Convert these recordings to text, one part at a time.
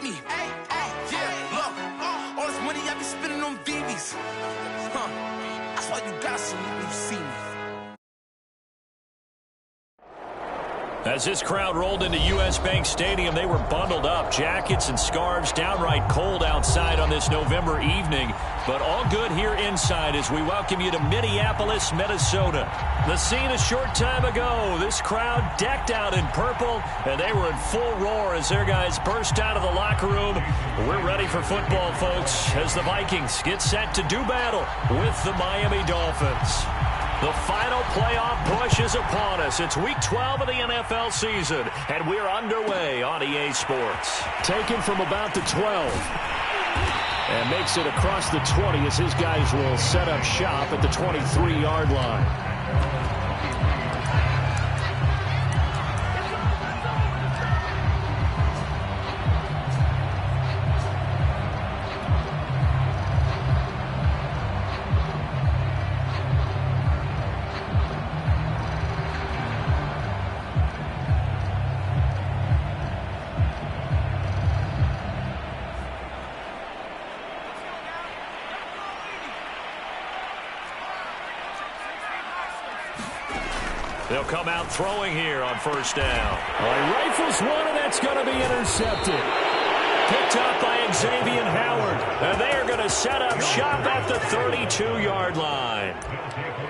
me. Yeah, look, all this money I be spending on BBs. That's why you gotta salute when you see me. As this crowd rolled into U.S. Bank Stadium, they were bundled up, jackets and scarves, downright cold outside on this November evening. But all good here inside as we welcome you to Minneapolis, Minnesota. The scene a short time ago, this crowd decked out in purple, and they were in full roar as their guys burst out of the locker room. We're ready for football, folks, as the Vikings get set to do battle with the Miami Dolphins. The final playoff push is upon us. It's Week 12 of the NFL season, and we're underway on EA Sports. Taken from about the 12. And makes it across the 20 as his guys will set up shop at the 23-yard line. They'll come out throwing here on first down. Well, he rifles one, and that's going to be intercepted. Picked up by Xavier Howard. And they are going to set up shop at the 32-yard line.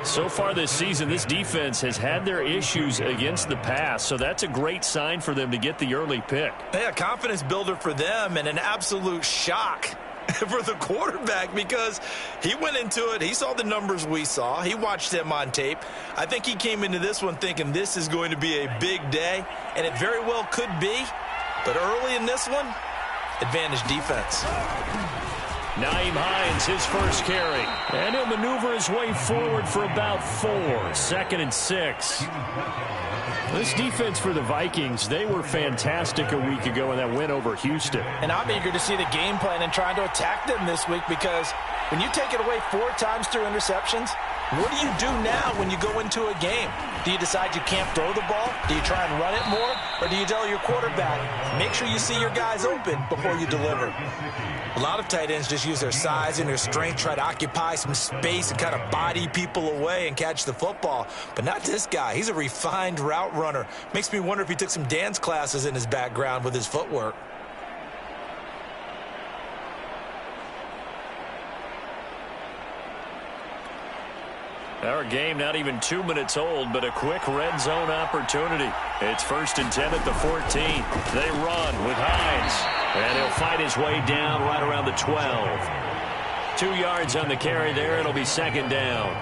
So far this season, this defense has had their issues against the pass, so that's a great sign for them to get the early pick. Yeah, confidence builder for them and an absolute shock for the quarterback because he went into it. He saw the numbers we saw. He watched them on tape. I think he came into this one thinking this is going to be a big day, and it very well could be. But early in this one, advantage defense. Nyheim Hines, his first carry. And he'll maneuver his way forward for about 4. 2nd and 6. This defense for the Vikings, they were fantastic a week ago in that win over Houston. And I'm eager to see the game plan and trying to attack them this week because when you take it away 4 times through interceptions, what do you do now when you go into a game? Do you decide you can't throw the ball? Do you try and run it more? Or do you tell your quarterback, make sure you see your guys open before you deliver? A lot of tight ends just use their size and their strength, try to occupy some space and kind of body people away and catch the football. But not this guy. He's a refined route runner. Makes me wonder if he took some dance classes in his background with his footwork. Our game not even 2 minutes old, but a quick red zone opportunity. It's 1st and 10 at the 14. They run with Hines, and he'll fight his way down right around the 12. 2 yards on the carry there. It'll be 2nd down.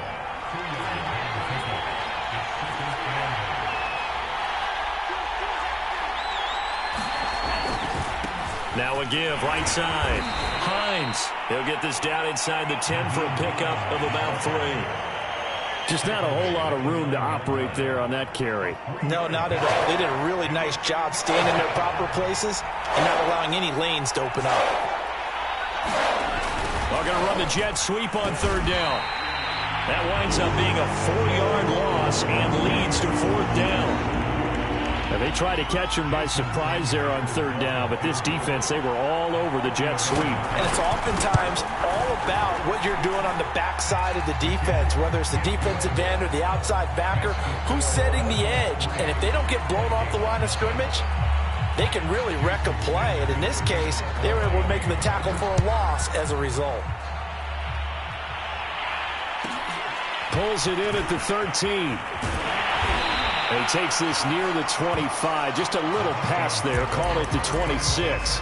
Now a give, right side. Hines, he'll get this down inside the 10 for a pickup of about 3. Just not a whole lot of room to operate there on that carry. No, not at all. They did a really nice job staying in their proper places and not allowing any lanes to open up. We're going to run the jet sweep on 3rd down. That winds up being a 4-yard loss and leads to 4th down. And they try to catch him by surprise there on 3rd down, but this defense, they were all over the jet sweep. And it's oftentimes all about what you're doing on the backside of the defense, whether it's the defensive end or the outside backer, who's setting the edge. And if they don't get blown off the line of scrimmage, they can really wreck a play. And in this case, they were able to make the tackle for a loss as a result. Pulls it in at the 13. He takes this near the 25. Just a little pass there. Call it the 26.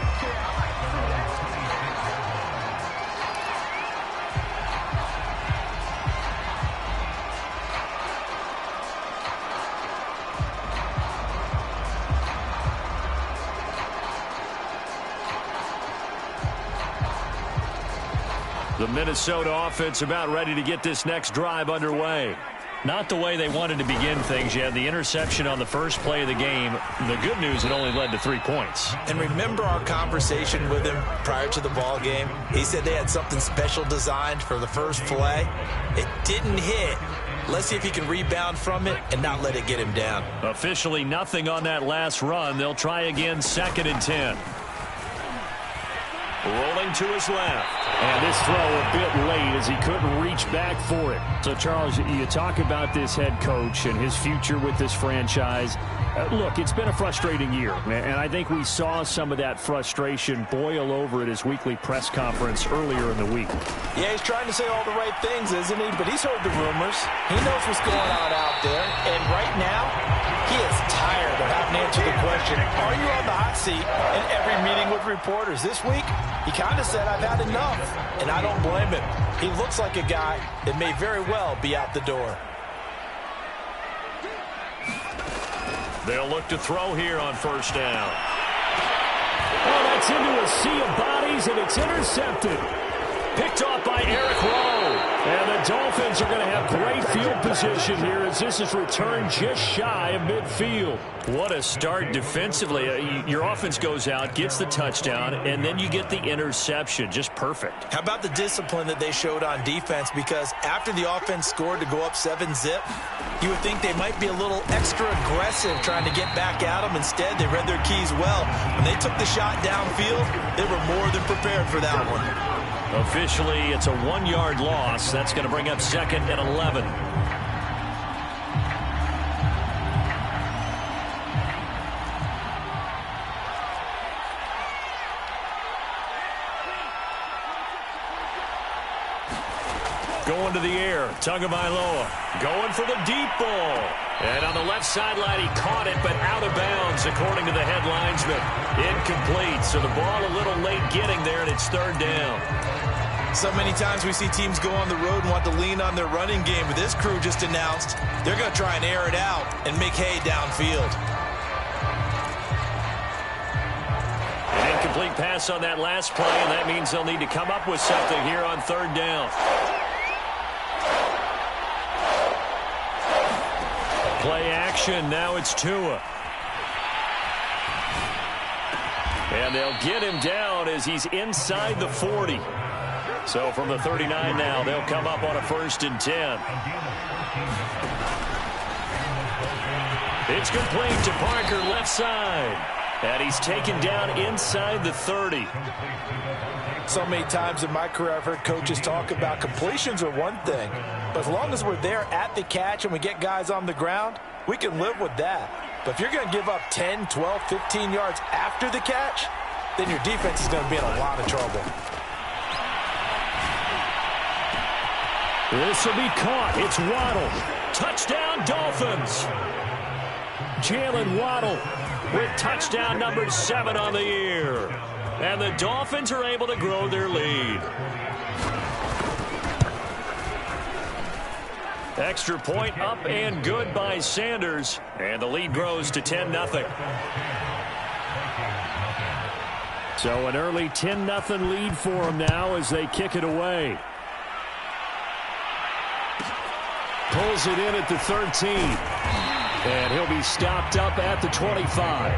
The Minnesota offense about ready to get this next drive underway. Not the way they wanted to begin things yet. The interception on the first play of the game. The good news, it only led to 3 points. And remember our conversation with him prior to the ball game? He said they had something special designed for the first play. It didn't hit. Let's see if he can rebound from it and not let it get him down. Officially nothing on that last run. They'll try again 2nd and 10. Rolling to his left. And this throw a bit late as he couldn't reach back for it. So, Charles, you talk about this head coach and his future with this franchise. Look, it's been a frustrating year, and I think we saw some of that frustration boil over at his weekly press conference earlier in the week. Yeah, he's trying to say all the right things, isn't he? But he's heard the rumors. He knows what's going on out there. And right now, he is tired of having to answer the question, are you on the hot seat in every meeting with reporters? This week, he kind of said, I've had enough. And I don't blame him. He looks like a guy that may very well be out the door. They'll look to throw here on first down. Oh, that's into a sea of bodies, and it's intercepted. Picked off by Eric Rowe. And the Dolphins are going to have great field position here as this is returned just shy of midfield. What a start defensively. Your offense goes out, gets the touchdown, and then you get the interception. Just perfect. How about the discipline that they showed on defense? Because after the offense scored to go up 7-zip, you would think they might be a little extra aggressive trying to get back at them. Instead, they read their keys well. When they took the shot downfield, they were more than prepared for that one. Officially, it's a 1-yard loss. That's going to bring up 2nd and 11. Going to the air, Tagovailoa going for the deep ball. And on the left sideline, he caught it, but out of bounds, according to the head linesman. Incomplete, so the ball a little late getting there, and it's 3rd down. So many times we see teams go on the road and want to lean on their running game, but this crew just announced they're going to try and air it out and make hay downfield. An incomplete pass on that last play, and that means they'll need to come up with something here on 3rd down. Play action, now it's Tua. And they'll get him down as he's inside the 40. So from the 39 now, they'll come up on a 1st and 10. It's complete to Parker, left side. And he's taken down inside the 30. So many times in my career, I've heard coaches talk about completions are one thing. But as long as we're there at the catch and we get guys on the ground, we can live with that. But if you're going to give up 10, 12, 15 yards after the catch, then your defense is going to be in a lot of trouble. This will be caught. It's Waddle. Touchdown, Dolphins. Jalen Waddle With touchdown number 7 on the year. And the Dolphins are able to grow their lead. Extra point up and good by Sanders. And the lead grows to 10-0. So an early 10-0 lead for them now as they kick it away. Pulls it in at the 13. And he'll be stopped up at the 25.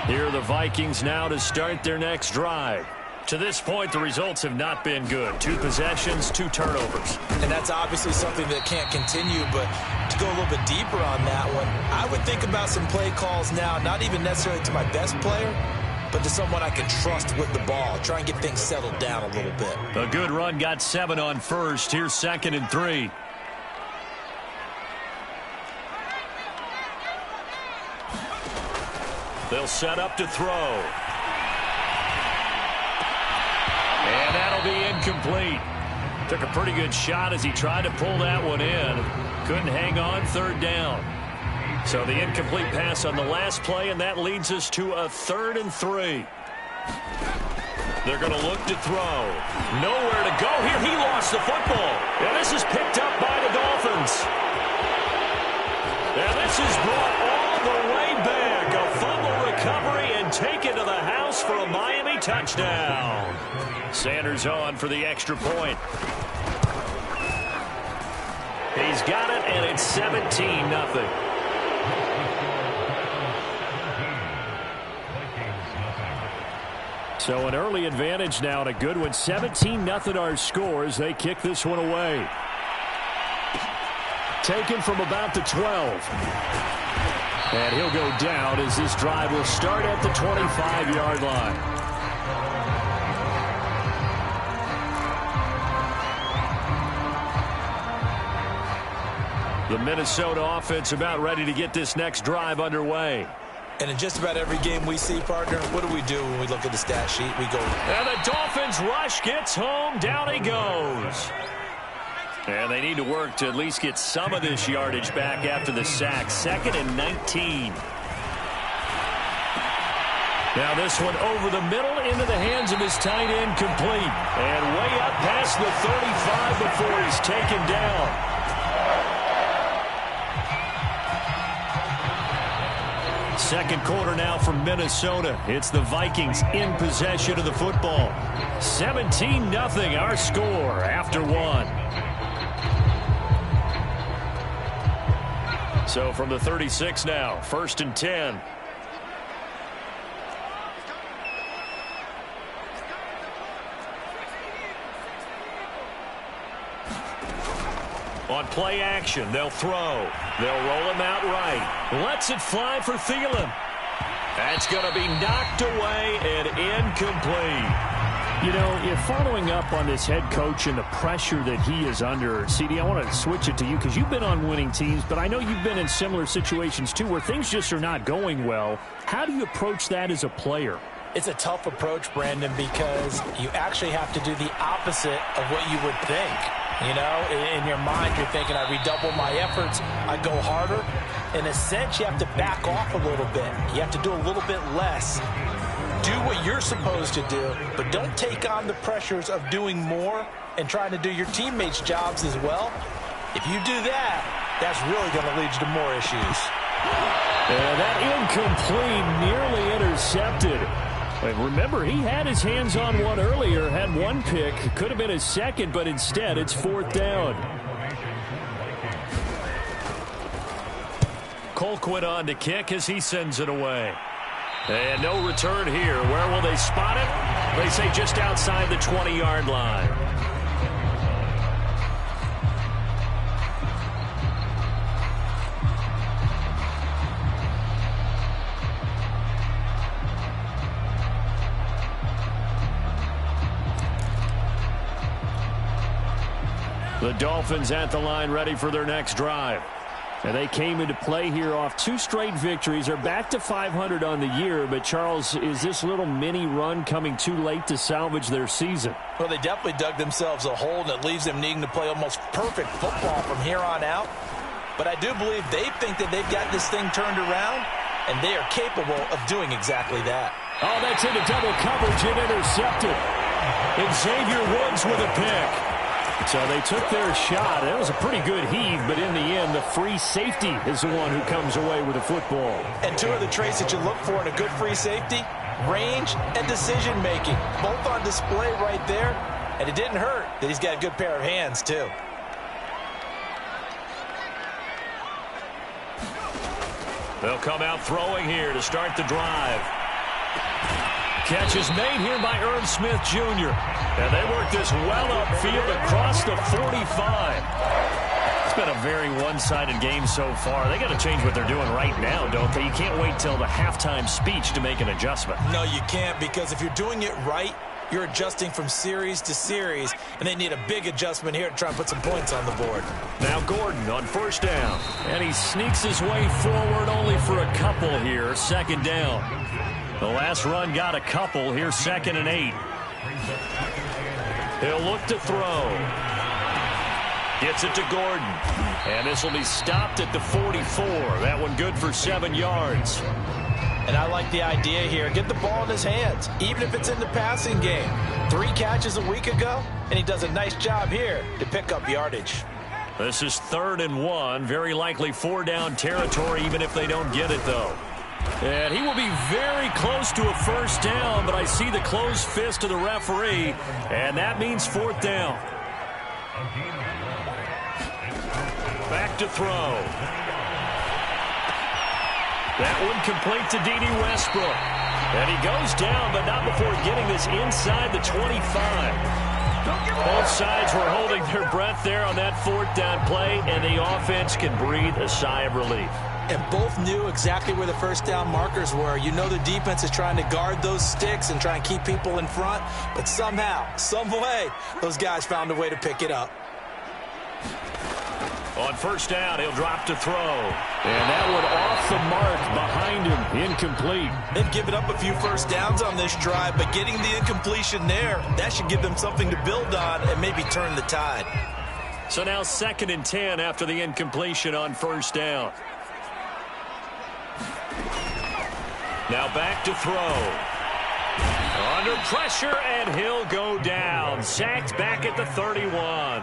Here are the Vikings now to start their next drive. To this point, the results have not been good. 2 possessions, 2 turnovers. And that's obviously something that can't continue, but to go a little bit deeper on that one, I would think about some play calls now, not even necessarily to my best player, but to someone I can trust with the ball. Try and get things settled down a little bit. A good run got 7 on first. Here's 2nd and 3. They'll set up to throw. And that'll be incomplete. Took a pretty good shot as he tried to pull that one in. Couldn't hang on, 3rd down. So the incomplete pass on the last play, and that leads us to a 3rd and 3. They're going to look to throw. Nowhere to go here. He lost the football. And this is picked up by the Dolphins. And this is brought all the way back. A fumble recovery and taken to the house for a Miami touchdown. Sanders on for the extra point. He's got it, and it's 17-0. So an early advantage now and a good one. 17-0 our scores. They kick this one away. Taken from about the 12. And he'll go down as this drive will start at the 25-yard line. The Minnesota offense about ready to get this next drive underway. And in just about every game we see, partner, what do we do when we look at the stat sheet? We go. And the Dolphins rush gets home. Down he goes. And they need to work to at least get some of this yardage back after the sack. 2nd and 19. Now this one over the middle into the hands of his tight end, complete. And way up past the 35 before he's taken down. Second quarter now from Minnesota. It's the Vikings in possession of the football. 17-0 our score after one. So from the 36 now, 1st and 10. On play action, they'll throw. They'll roll him out right. Lets it fly for Thielen. That's going to be knocked away and incomplete. You know, if following up on this head coach and the pressure that he is under, CD, I want to switch it to you because you've been on winning teams, but I know you've been in similar situations too where things just are not going well. How do you approach that as a player? It's a tough approach, Brandon, because you actually have to do the opposite of what you would think. You know, in your mind, you're thinking, I redouble my efforts, I go harder. In a sense, you have to back off a little bit. You have to do a little bit less. Do what you're supposed to do, but don't take on the pressures of doing more and trying to do your teammates' jobs as well. If you do that, that's really going to lead you to more issues. And that incomplete, nearly intercepted. And remember, he had his hands on one earlier, had one pick. Could have been his second, but instead it's 4th down. Colquitt on to kick as he sends it away. And no return here. Where will they spot it? They say just outside the 20-yard line. The Dolphins at the line ready for their next drive. And they came into play here off 2 straight victories. They're back to 500 on the year. But, Charles, is this little mini run coming too late to salvage their season? Well, they definitely dug themselves a hole that leaves them needing to play almost perfect football from here on out. But I do believe they think that they've got this thing turned around, and they are capable of doing exactly that. Oh, that's into double coverage and intercepted. And Xavier Woods with a pick. So they took their shot. That was a pretty good heave, but in the end, the free safety is the one who comes away with the football. And 2 of the traits that you look for in a good free safety, range and decision-making, both on display right there. And it didn't hurt that he's got a good pair of hands, too. They'll come out throwing here to start the drive. Catch is made here by Irv Smith Jr. And they work this well upfield across the 45. It's been a very one-sided game so far. They got to change what they're doing right now, don't they? You can't wait till the halftime speech to make an adjustment. No, you can't, because if you're doing it right, you're adjusting from series to series, and they need a big adjustment here to try and put some points on the board. Now Gordon on 1st down. And he sneaks his way forward only for a couple here. 2nd down. The last run got a couple. Here, 2nd and 8. He'll look to throw. Gets it to Gordon. And this will be stopped at the 44. That one good for 7 yards. And I like the idea here. Get the ball in his hands, even if it's in the passing game. 3 catches a week ago, and he does a nice job here to pick up yardage. This is 3rd and 1. Very likely 4-down territory, even if they don't get it, though. And he will be very close to a 1st down, but I see the closed fist of the referee, and that means 4th down. Back to throw. That one complete to D.D. Westbrook. And he goes down, but not before getting this inside the 25. Both sides were holding their breath there on that fourth down play, and the offense can breathe a sigh of relief. And both knew exactly where the first down markers were. You know the defense is trying to guard those sticks and try and keep people in front, but somehow, some way, those guys found a way to pick it up. On first down, he'll drop to throw. And that one off the mark behind him, incomplete. They've given up a few first downs on this drive, but getting the incompletion there, that should give them something to build on and maybe turn the tide. So now 2nd and 10 after the incompletion on first down. Now back to throw. Under pressure, and he'll go down. Sacked back at the 31.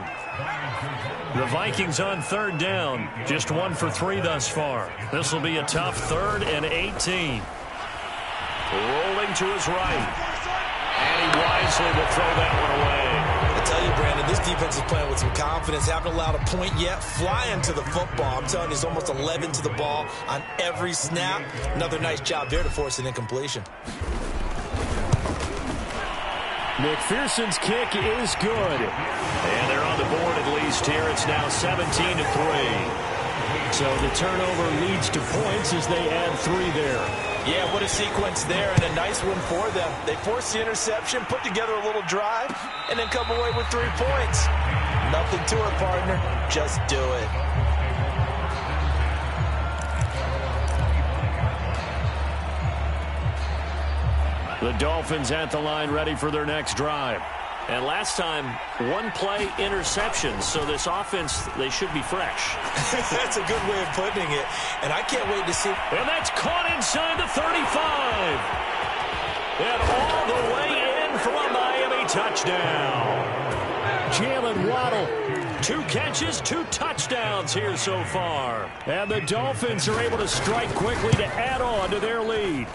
The Vikings on 3rd down. Just 1 for 3 thus far. This will be a tough 3rd and 18. Rolling to his right. And he wisely will throw that one away. I tell you, Brandon, this defense is playing with some confidence. Haven't allowed a point yet. Flying to the football. I'm telling you, it's almost 11 to the ball on every snap. Another nice job there to force an incompletion. McPherson's kick is good. And they're on the board at least here. It's now 17-3. So the turnover leads to points as they add 3 there. Yeah, what a sequence there, and a nice one for them. They force the interception, put together a little drive, and then come away with 3 points. Nothing to it, partner. Just do it. The Dolphins at the line ready for their next drive. And last time, 1-play interceptions. So this offense, they should be fresh. That's a good way of putting it. And I can't wait to see. And that's caught inside the 35. And all the way in for a Miami touchdown. Jalen Waddle. 2 catches, 2 touchdowns here so far. And the Dolphins are able to strike quickly to add on to their lead.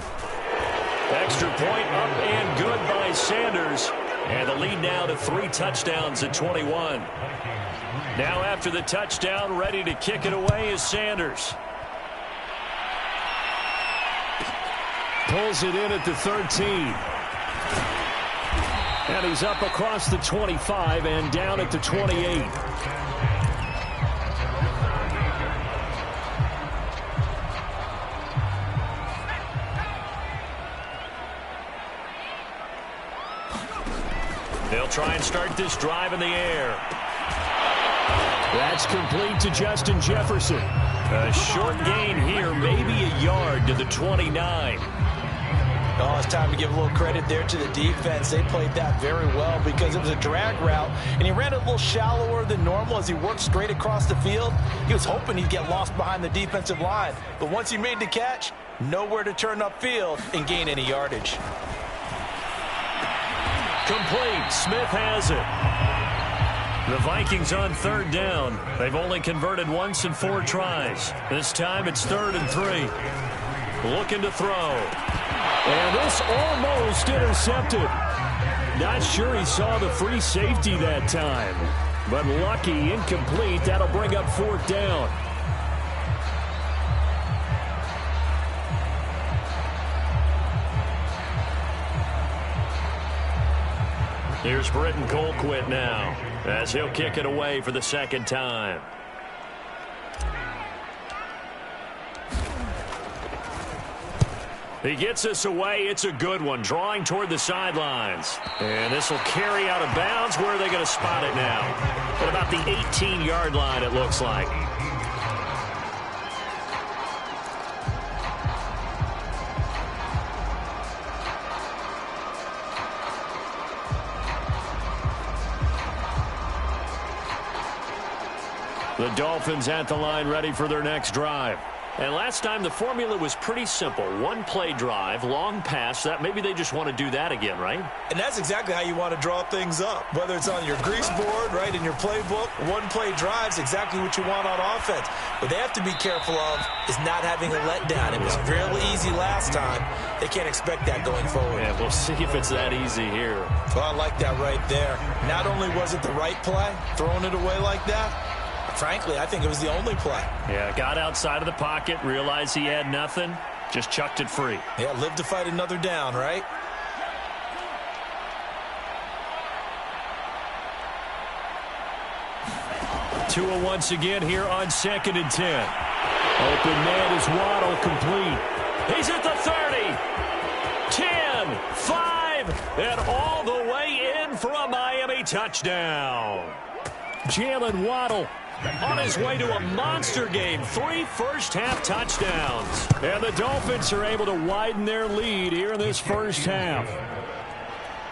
Extra point up and good by Sanders. And the lead now to 3 touchdowns at 21. Now after the touchdown, ready to kick it away is Sanders. Pulls it in at the 13. And he's up across the 25 and down at the 28. They'll try and start this drive in the air. That's complete to Justin Jefferson. A short gain here, maybe a yard to the 29. Oh, it's time to give a little credit there to the defense. They played that very well because it was a drag route, and he ran it a little shallower than normal as he worked straight across the field. He was hoping he'd get lost behind the defensive line, but once he made the catch, nowhere to turn upfield and gain any yardage. Complete. Smith has it. The Vikings on 3rd down. They've only converted once in 4 tries. This time it's 3rd and 3. Looking to throw. And this almost intercepted. Not sure he saw the free safety that time. But lucky, incomplete. That'll bring up 4th down. Here's Britton Colquitt now as he'll kick it away for the 2nd time. He gets us away. It's a good one. Drawing toward the sidelines. And this will carry out of bounds. Where are they going to spot it now? At about the 18-yard line, it looks like. The Dolphins at the line ready for their next drive. And last time the formula was pretty simple. 1-play drive, long pass. That maybe they just want to do that again, right? And that's exactly how you want to draw things up. Whether it's on your grease board, right, in your playbook, 1-play drive's exactly what you want on offense. What they have to be careful of is not having a letdown. It was fairly easy last time. They can't expect that going forward. Yeah, we'll see if it's that easy here. Well, I like that right there. Not only was it the right play, throwing it away like that, frankly, I think it was the only play. Yeah, got outside of the pocket, realized he had nothing, Just chucked it free. Yeah, live to fight another down, right? Tua once again here on 2nd and 10. Open man is Waddle, complete. He's at the 30. 10, 5, and all the way in for a Miami touchdown. Jalen Waddle on his way to a monster game. 3 first-half touchdowns. And the Dolphins are able to widen their lead here in this first half.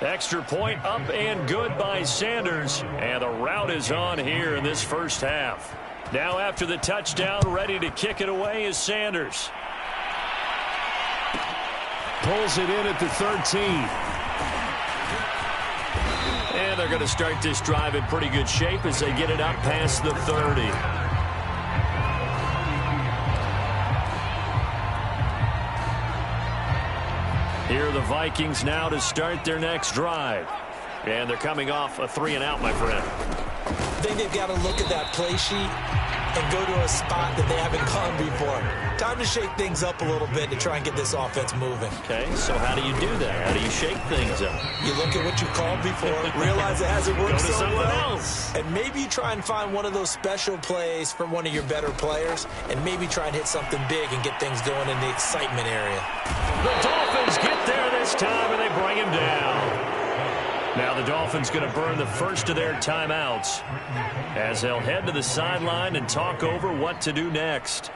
Extra point up and good by Sanders. And the route is on here in this first half. Now after the touchdown, ready to kick it away is Sanders. Pulls it in at the 13. And they're going to start this drive in pretty good shape as they get it up past the 30. Here are the Vikings now to start their next drive. And they're coming off a 3-and-out, my friend. I think they've got to look at that play sheet and go to a spot that they haven't gone before. Time to shake things up a little bit to try and get this offense moving. Okay, so how do you do that? How do you shake things up? You look at what you called before, realize it hasn't worked Go to so something well, else. and maybe try and find one of those special plays from one of your better players, and maybe try and hit something big and get things going in the excitement area. The Dolphins get there this time, and they bring him down. Now the Dolphins going to burn the first of their timeouts as they'll head to the sideline and talk over what to do next.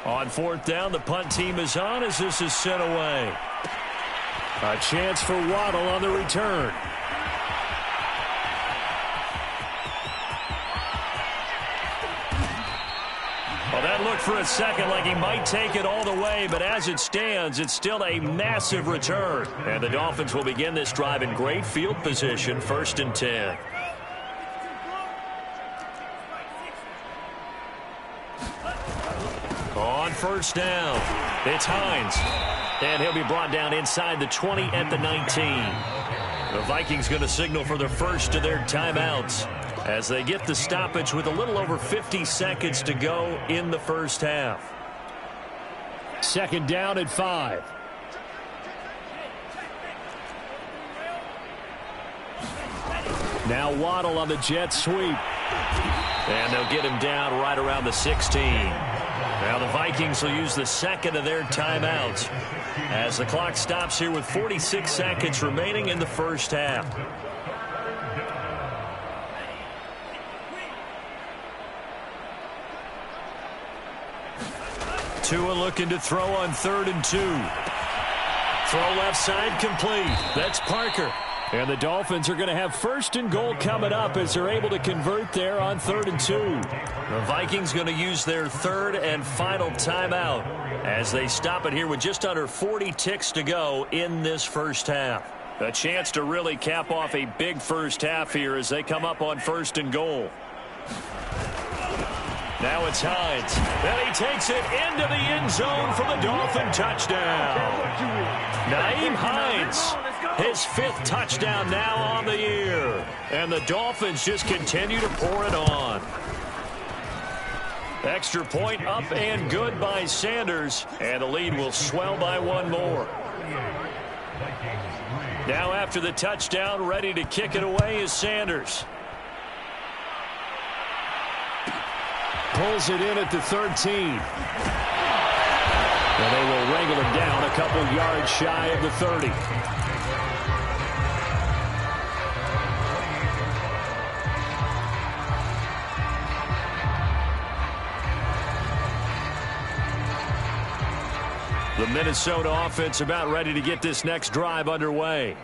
On 4th down, the punt team is on as this is sent away. A chance for Waddle on the return. Well, that looked for a second like he might take it all the way, but as it stands, it's still a massive return. And the Dolphins will begin this drive in great field position, 1st and 10. On 1st down, it's Hines. And he'll be brought down inside the 20 at the 19. The Vikings going to signal for the first of their timeouts as they get the stoppage with a little over 50 seconds to go in the first half. 2nd down at 5. Now Waddle on the jet sweep. And they'll get him down right around the 16. Now the Vikings will use the second of their timeouts as the clock stops here with 46 seconds remaining in the first half. Tua looking to throw on 3rd and 2. Throw left side complete. That's Parker. And the Dolphins are going to have 1st and goal coming up as they're able to convert there on 3rd and 2. The Vikings going to use their 3rd and final timeout as they stop it here with just under 40 ticks to go in this first half. A chance to really cap off a big first half here as they come up on 1st and goal. Now it's Hines. And he takes it into the end zone for the Dolphin touchdown. Nyheim Hines, his 5th touchdown now on the year. And the Dolphins just continue to pour it on. Extra point up and good by Sanders. And the lead will swell by 1 more. Now after the touchdown, ready to kick it away is Sanders. Pulls it in at the 13. And they will wrangle him down a couple yards shy of the 30. The Minnesota offense about ready to get this next drive underway.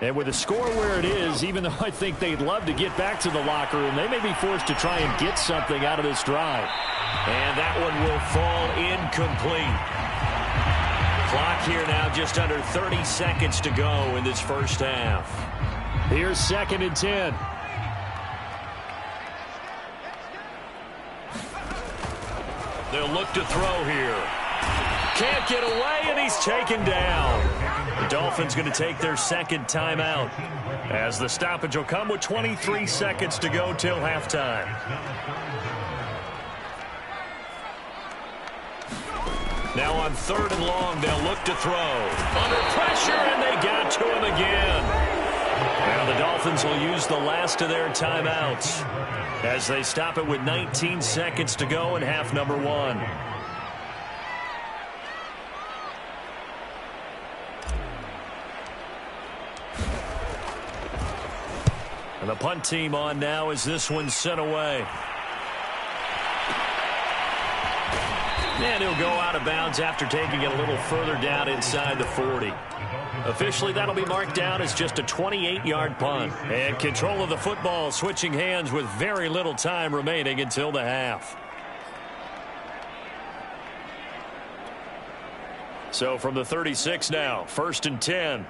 And with the score where it is, even though I think they'd love to get back to the locker room, they may be forced to try and get something out of this drive. And that one will fall incomplete. Clock here now just under 30 seconds to go in this first half. Here's 2nd and 10. They'll look to throw here. Can't get away, and he's taken down. The Dolphins going to take their 2nd timeout as the stoppage will come with 23 seconds to go till halftime. Now on 3rd and long, they'll look to throw. Under pressure, and they got to him again. Now the Dolphins will use the last of their timeouts as they stop it with 19 seconds to go in half number 1. And the punt team on now as this one's sent away. And he'll go out of bounds after taking it a little further down inside the 40. Officially, that'll be marked down as just a 28-yard punt. And control of the football switching hands with very little time remaining until the half. So from the 36 now, 1st and 10.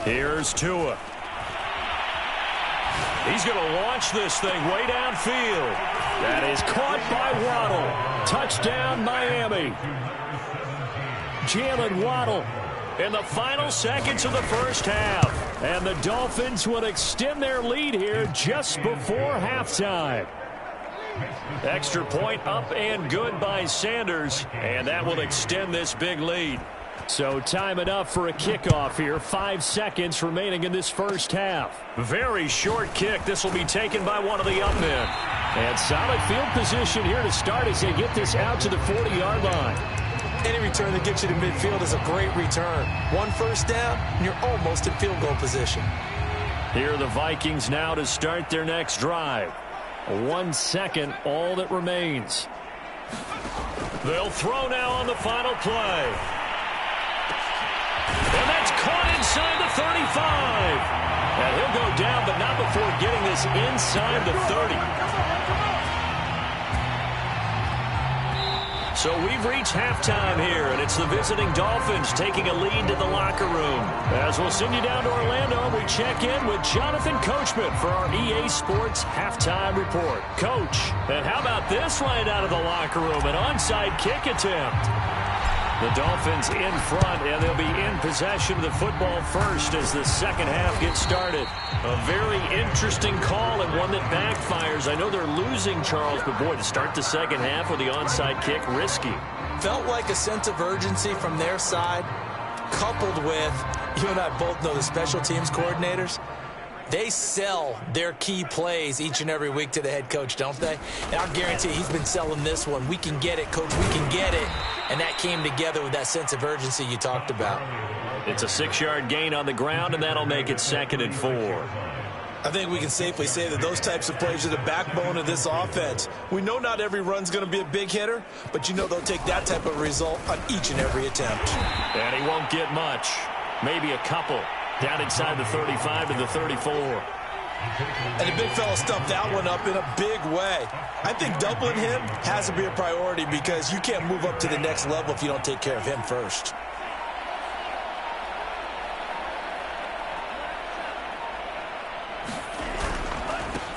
Here's Tua. He's going to launch this thing way downfield. That is caught by Waddle. Touchdown, Miami. Jalen Waddle in the final seconds of the first half. And the Dolphins will extend their lead here just before halftime. Extra point up and good by Sanders. And that will extend this big lead. So time enough for a kickoff here. 5 seconds remaining in this first half. Very short kick. This will be taken by one of the up men. And solid field position here to start as they get this out to the 40-yard line. Any return that gets you to midfield is a great return. 1 first down, and you're almost in field goal position. Here are the Vikings now to start their next drive. 1 second, all that remains. They'll throw now on the final play. And that's caught inside the 35. And he'll go down, but not before getting this inside the 30. So we've reached halftime here, and it's the visiting Dolphins taking a lead to the locker room. As we'll send you down to Orlando, we check in with Jonathan Coachman for our EA Sports Halftime Report. Coach, and how about this right out of the locker room? An onside kick attempt. The Dolphins in front, and they'll be in possession of the football first as the second half gets started. A very interesting call and one that backfires. I know they're losing, Charles, but boy, to start the second half with the onside kick, risky. Felt like a sense of urgency from their side, coupled with, you and I both know the special teams coordinators. They sell their key plays each and every week to the head coach, don't they? And I'll guarantee he's been selling this one. We can get it, coach. We can get it. And that came together with that sense of urgency you talked about. It's a 6-yard gain on the ground, and that'll make it 2nd and 4. I think we can safely say that those types of plays are the backbone of this offense. We know not every run's going to be a big hitter, but you know they'll take that type of result on each and every attempt. And he won't get much. Maybe a couple. Down inside the 35 to the 34. And the big fella stuffed that one up in a big way. I think doubling him has to be a priority because you can't move up to the next level if you don't take care of him first.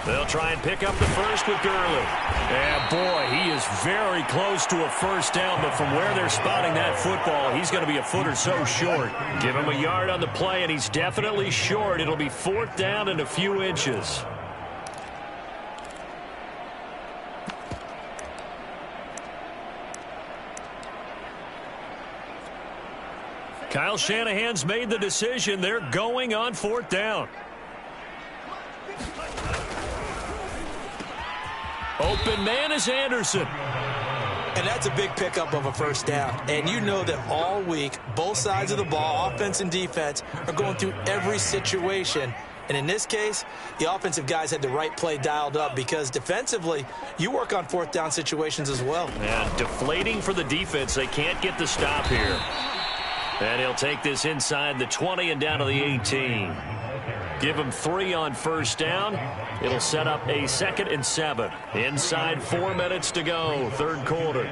They'll try and pick up the first with Gurley. And boy, he is very close to a first down, but from where they're spotting that football, he's going to be a foot or so short. Give him a yard on the play, and he's definitely short. It'll be 4th down and a few inches. Kyle Shanahan's made the decision. They're going on 4th down. Open man is Anderson. And that's a big pickup of a first down. And you know that all week, both sides of the ball, offense and defense, are going through every situation. And in this case, the offensive guys had the right play dialed up because defensively, you work on 4th down situations as well. And deflating for the defense. They can't get the stop here. And he'll take this inside the 20 and down to the 18. Give him 3 on first down. It'll set up a 2nd and 7. Inside 4 minutes to go, 3rd quarter.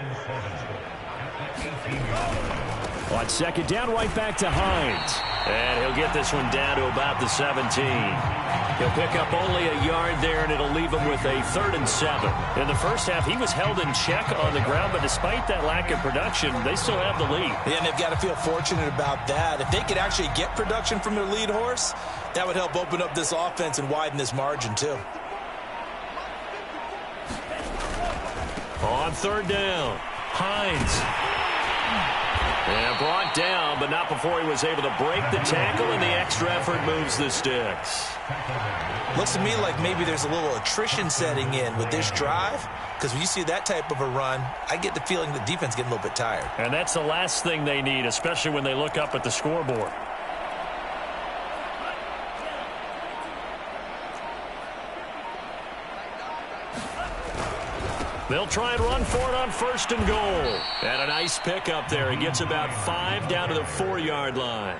On 2nd down, right back to Hines. And he'll get this one down to about the 17. He'll pick up only a yard there, and it'll leave him with a 3rd and 7. In the first half, he was held in check on the ground, but despite that lack of production, they still have the lead. Yeah, and they've got to feel fortunate about that. If they could actually get production from their lead horse, that would help open up this offense and widen this margin, too. On third down, Hines. And brought down, but not before he was able to break the tackle, and the extra effort moves the sticks. Looks to me like maybe there's a little attrition setting in with this drive, because when you see that type of a run, I get the feeling the defense getting a little bit tired. And that's the last thing they need, especially when they look up at the scoreboard. They'll try and run for it on first and goal. And a nice pickup there. He gets about 5 down to the 4-yard line.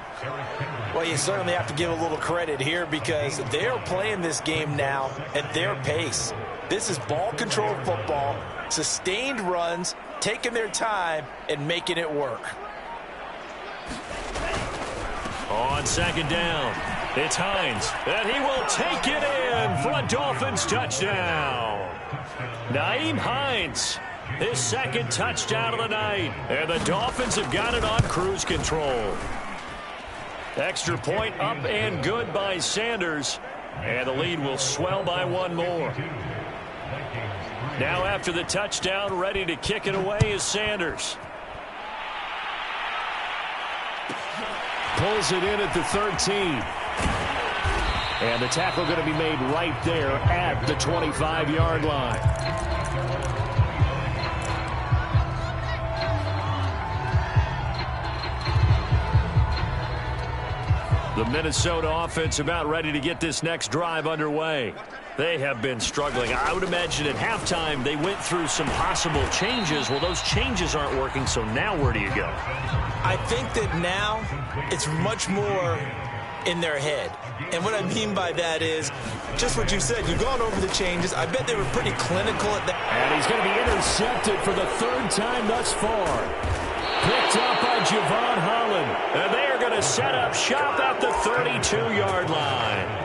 Well, you certainly have to give a little credit here because they're playing this game now at their pace. This is ball-controlled football, sustained runs, taking their time, and making it work. On second down, it's Hines, and he will take it in for a Dolphins touchdown. Nyheim Hines, his second touchdown of the night, and the Dolphins have got it on cruise control. Extra point up and good by Sanders, and the lead will swell by one more. Now after the touchdown, ready to kick it away is Sanders. Pulls it in at the 13. And the tackle going to be made right there at the 25-yard line. The Minnesota offense about ready to get this next drive underway. They have been struggling. I would imagine at halftime they went through some possible changes. Well, those changes aren't working, so now where do you go? I think that now it's much more in their head. And what I mean by that is just what you said. You've gone over the changes. I bet they were pretty clinical at that. And he's going to be intercepted for the third time thus far. Picked up by Javon Holland. And they are going to set up shop at the 32-yard line.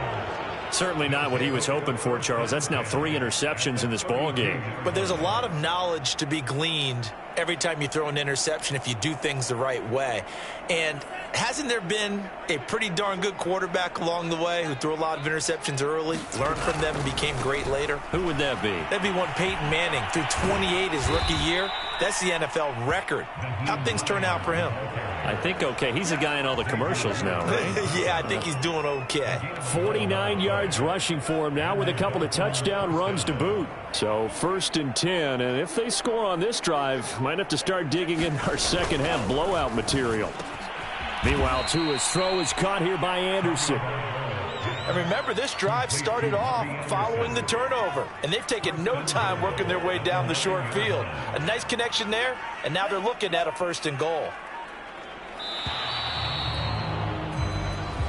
Certainly not what he was hoping for, Charles. That's now 3 interceptions in this ball game. But there's a lot of knowledge to be gleaned every time you throw an interception if you do things the right way. And hasn't there been a pretty darn good quarterback along the way who threw a lot of interceptions early, learned from them, and became great later? Who would that be? That'd be one Peyton Manning. Threw 28 his rookie year. That's the NFL record. How'd things turn out for him? I think okay. He's a guy in all the commercials now, right? Yeah, I think he's doing okay. 49 yards rushing for him now with a couple of touchdown runs to boot. So first and 10, and if they score on this drive, might have to start digging in our second half blowout material. Meanwhile, Tua's throw is caught here by Anderson. And remember, this drive started off following the turnover, and they've taken no time working their way down the short field. A nice connection there, and now they're looking at a first and goal.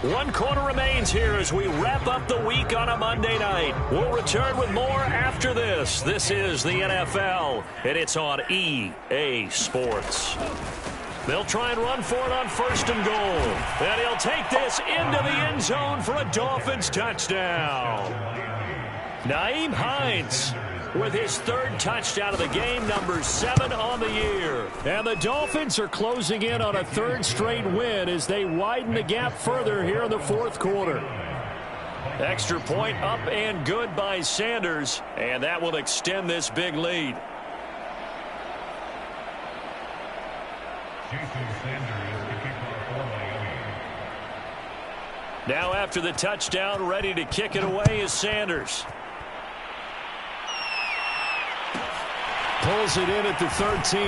1 quarter remains here as we wrap up the week on a Monday night. We'll return with more after this. This is the NFL, and it's on EA Sports. They'll try and run for it on first and goal. And he'll take this into the end zone for a Dolphins touchdown. Nyheim Hines with his 3rd touchdown of the game, number 7 on the year. And the Dolphins are closing in on a 3rd straight win as they widen the gap further here in the 4th quarter. Extra point up and good by Sanders, and that will extend this big lead. Now after the touchdown, ready to kick it away is Sanders. Pulls it in at the 13.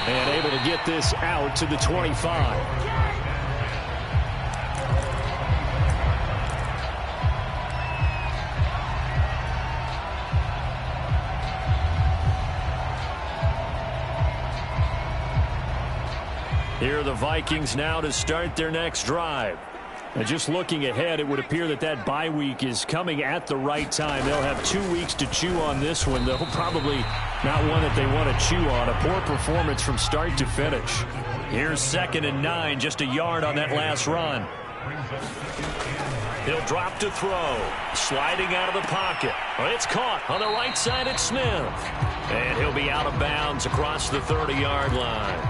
And able to get this out to the 25. Here are the Vikings now to start their next drive. And just looking ahead, it would appear that that bye week is coming at the right time. They'll have 2 weeks to chew on this one, though probably not one that they want to chew on. A poor performance from start to finish. Here's 2nd and 9, just a yard on that last run. He'll drop to throw, sliding out of the pocket. Well, it's caught on the right side at Smith. And he'll be out of bounds across the 30-yard line.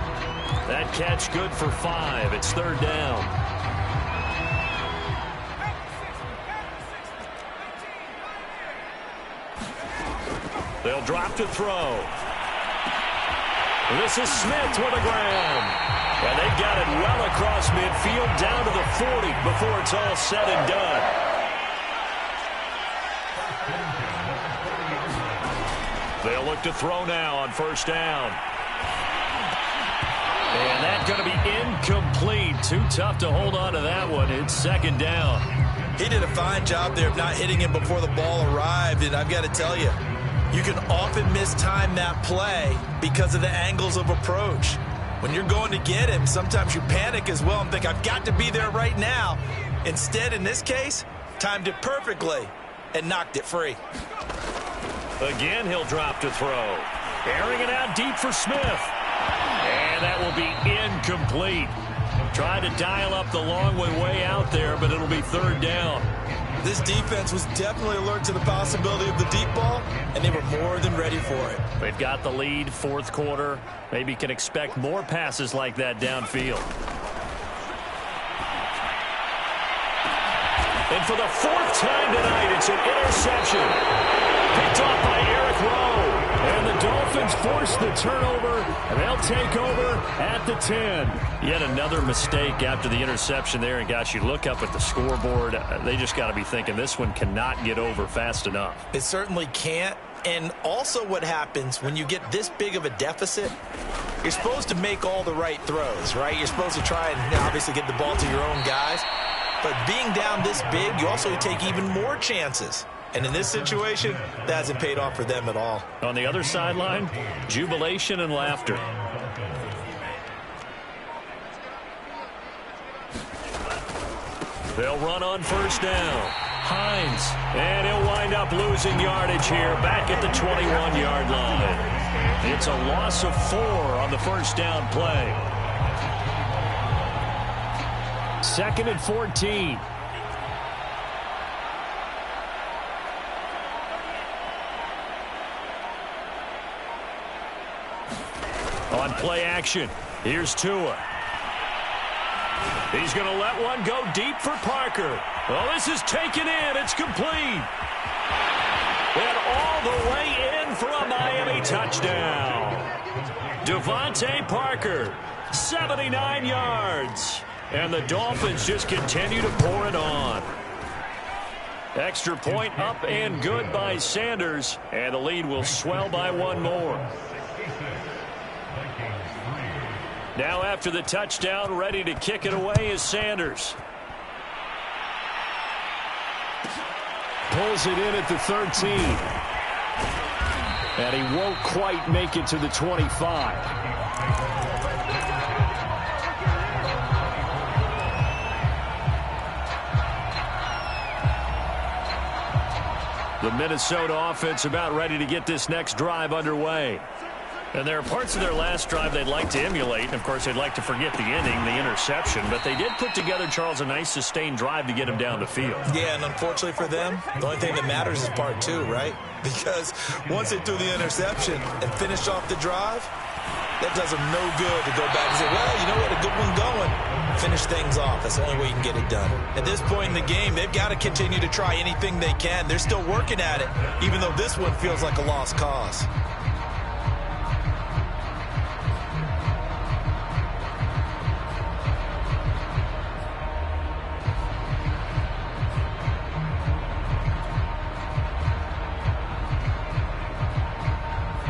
That catch good for 5. It's 3rd down. They'll drop to throw. This is Smith with a grab. And they've got it well across midfield down to the 40 before it's all said and done. They'll look to throw now on first down. And that's going to be incomplete. Too tough to hold on to that one. It's second down. He did a fine job there of not hitting him before the ball arrived, and I've got to tell you, you can often mistime that play because of the angles of approach. When you're going to get him, sometimes you panic as well and think, I've got to be there right now. Instead, in this case, timed it perfectly and knocked it free. Again, he'll drop to throw. Airing it out deep for Smith. And that will be incomplete. Trying to dial up the long way out there, but it'll be third down. This defense was definitely alert to the possibility of the deep ball, and they were more than ready for it. They've got the lead, fourth quarter. Maybe can expect more passes like that downfield. And for the fourth time tonight, it's an interception. Picked off by Eric Rowe. And the Dolphins force the turnover, and they'll take over at the 10. Yet another mistake after the interception there. And, gosh, you look up at the scoreboard, they just got to be thinking this one cannot get over fast enough. It certainly can't. And also what happens when you get this big of a deficit, you're supposed to make all the right throws, right? You're supposed to try and obviously get the ball to your own guys. But being down this big, you also take even more chances. And in this situation, that hasn't paid off for them at all. On the other sideline, jubilation and laughter. They'll run on first down. Hines, and he'll wind up losing yardage here back at the 21-yard line. It's a loss of 4 on the first down play. 2nd and 14. On play action, here's Tua. He's going to let one go deep for Parker. Well, this is taken in. It's complete. And all the way in for a Miami touchdown. Devontae Parker, 79 yards. And the Dolphins just continue to pour it on. Extra point up and good by Sanders. And the lead will swell by one more. Now after the touchdown, ready to kick it away is Sanders. Pulls it in at the 13. And he won't quite make it to the 25. The Minnesota offense about ready to get this next drive underway. And there are parts of their last drive they'd like to emulate. And, of course, they'd like to forget the inning, the interception. But they did put together, Charles, a nice sustained drive to get him down the field. Yeah, and unfortunately for them, the only thing that matters is part 2, right? Because once they threw the interception and finished off the drive, that does them no good to go back and say, well, you know what, a good one going. Finish things off. That's the only way you can get it done. At this point in the game, they've got to continue to try anything they can. They're still working at it, even though this one feels like a lost cause.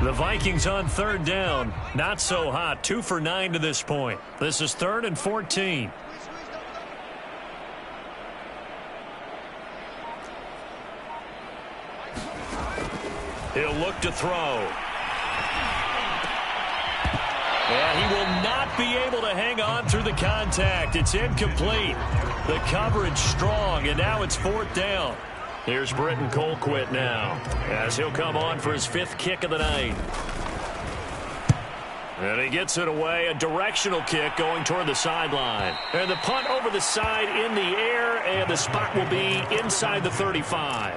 The Vikings on third down. Not so hot. 2 for 9 to this point. This is 3rd and 14. He'll look to throw. And he will not be able to hang on through the contact. It's incomplete. The coverage strong, and now it's 4th down. Here's Britton Colquitt now, as he'll come on for his 5th kick of the night. And he gets it away, a directional kick going toward the sideline. And the punt over the side in the air, and the spot will be inside the 35.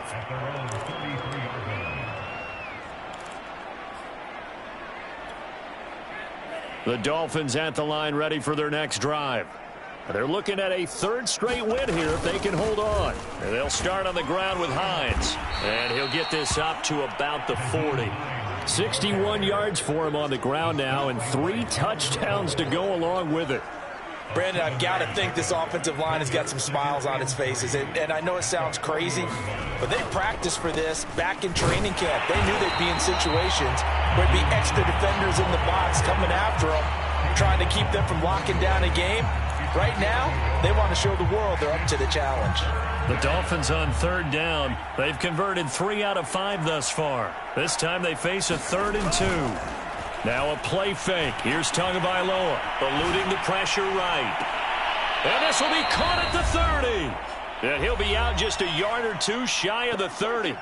The Dolphins at the line ready for their next drive. They're looking at a third straight win here if they can hold on. And they'll start on the ground with Hines. And he'll get this up to about the 40. 61 yards for him on the ground now, and 3 touchdowns to go along with it. Brandon, I've got to think this offensive line has got some smiles on its faces. And I know it sounds crazy, but they practiced for this back in training camp. They knew they'd be in situations where there'd be extra defenders in the box coming after them, trying to keep them from locking down a game. Right now, they want to show the world they're up to the challenge. The Dolphins on third down. They've converted 3 out of 5 thus far. This time they face a 3rd and 2. Now a play fake. Here's Tagovailoa eluding the pressure right. And this will be caught at the 30. And he'll be out just a yard or 2 shy of the 30.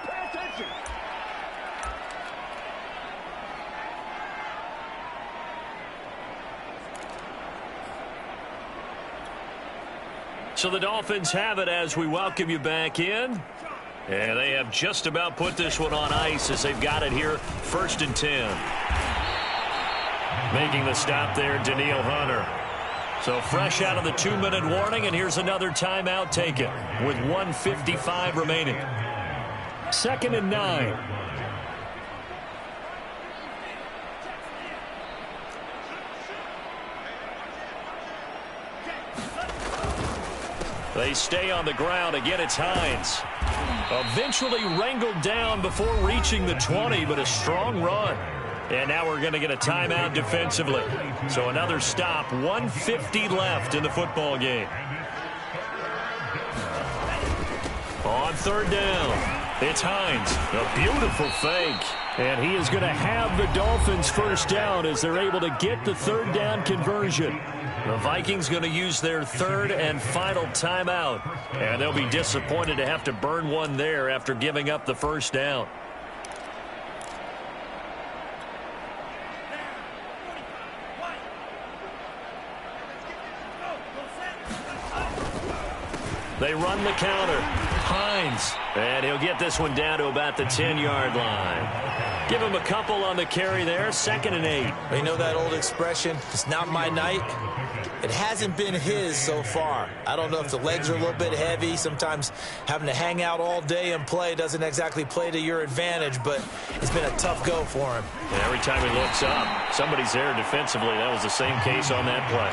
So the Dolphins have it as we welcome you back in. And they have just about put this one on ice as they've got it here, 1st and 10. Making the stop there, Daniil Hunter. So fresh out of the 2-minute warning, and here's another timeout taken with 1:55 remaining. 2nd and 9. They stay on the ground. Again, it's Hines. Eventually wrangled down before reaching the 20, but a strong run. And now we're going to get a timeout defensively. So another stop, 1:50 left in the football game. On 3rd down, it's Hines. A beautiful fake. And he is going to have the Dolphins first down as they're able to get the 3rd down conversion. The Vikings going to use their 3rd and final timeout. And they'll be disappointed to have to burn one there after giving up the first down. They run the counter. Hines. And he'll get this one down to about the 10-yard line. Give him a couple on the carry there. 2nd and 8. You know that old expression, it's not my night? It hasn't been his so far. I don't know if the legs are a little bit heavy. Sometimes having to hang out all day and play doesn't exactly play to your advantage, but it's been a tough go for him. And every time he looks up, somebody's there defensively. That was the same case on that play.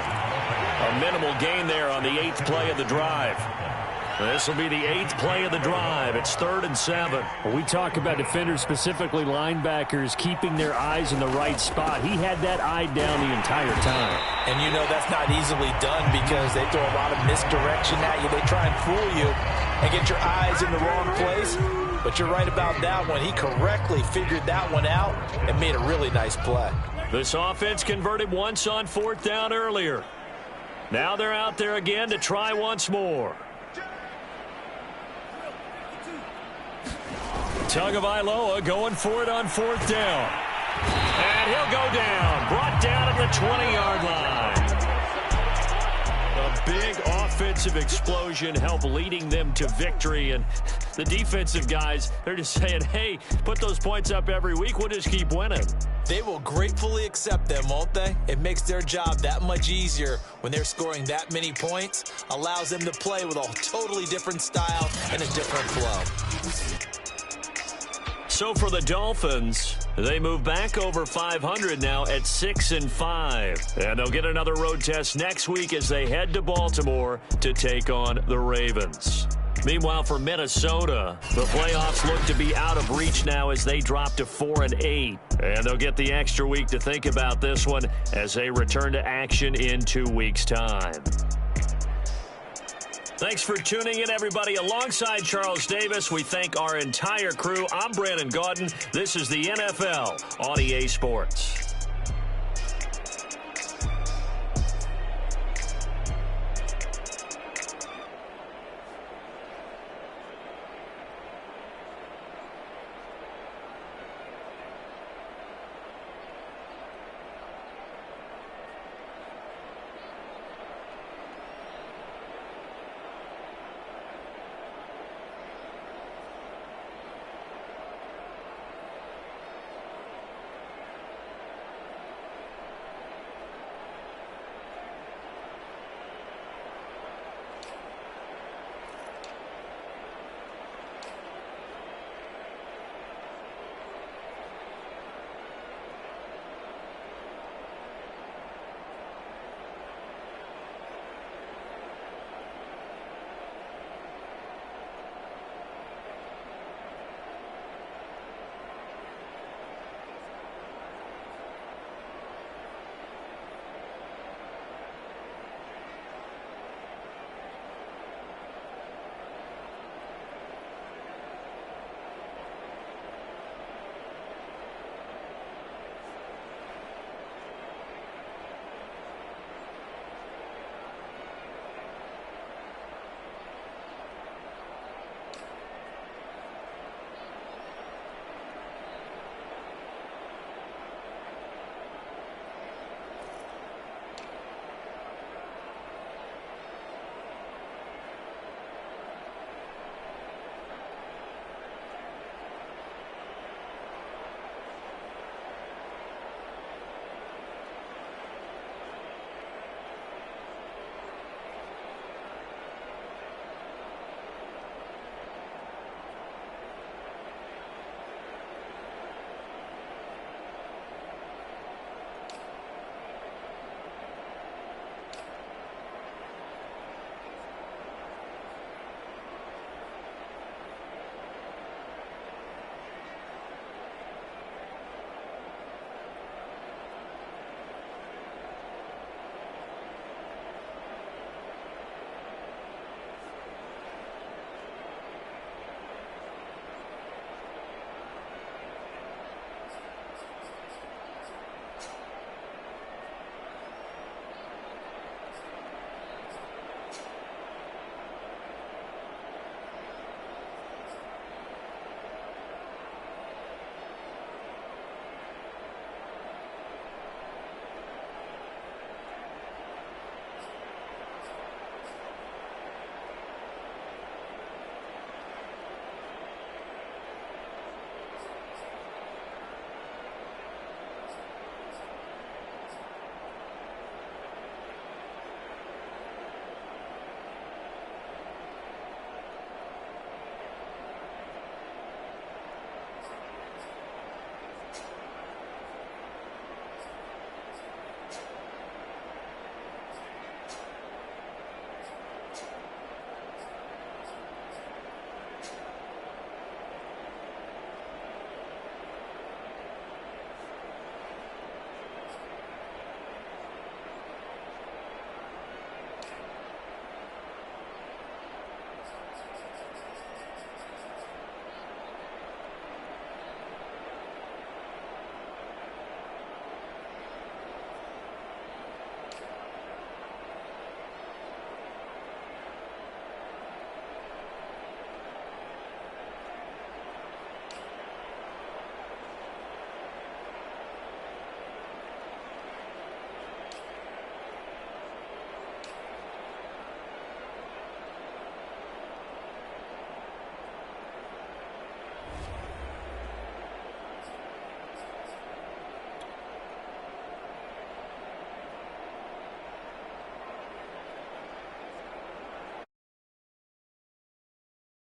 A minimal gain there on the 8th play of the drive. This will be the 8th play of the drive. It's 3rd and 7. When we talk about defenders, specifically linebackers, keeping their eyes in the right spot, he had that eye down the entire time. And you know that's not easily done because they throw a lot of misdirection at you. They try and fool you and get your eyes in the wrong place. But you're right about that one. He correctly figured that one out and made a really nice play. This offense converted once on 4th down earlier. Now they're out there again to try once more. Tagovailoa going for it on 4th down. And he'll go down. Brought down at the 20-yard line. A big offensive explosion helped leading them to victory. And the defensive guys, they're just saying, hey, put those points up every week. We'll just keep winning. They will gratefully accept them, won't they? It makes their job that much easier when they're scoring that many points. Allows them to play with a totally different style and a different flow. So for the Dolphins, they move back over 500 now at 6-5. And they'll get another road test next week as they head to Baltimore to take on the Ravens. Meanwhile, for Minnesota, the playoffs look to be out of reach now as they drop to 4-8. And they'll get the extra week to think about this one as they return to action in 2 weeks' time. Thanks for tuning in, everybody. Alongside Charles Davis, we thank our entire crew. I'm Brandon Gaudin. This is the NFL on EA Sports.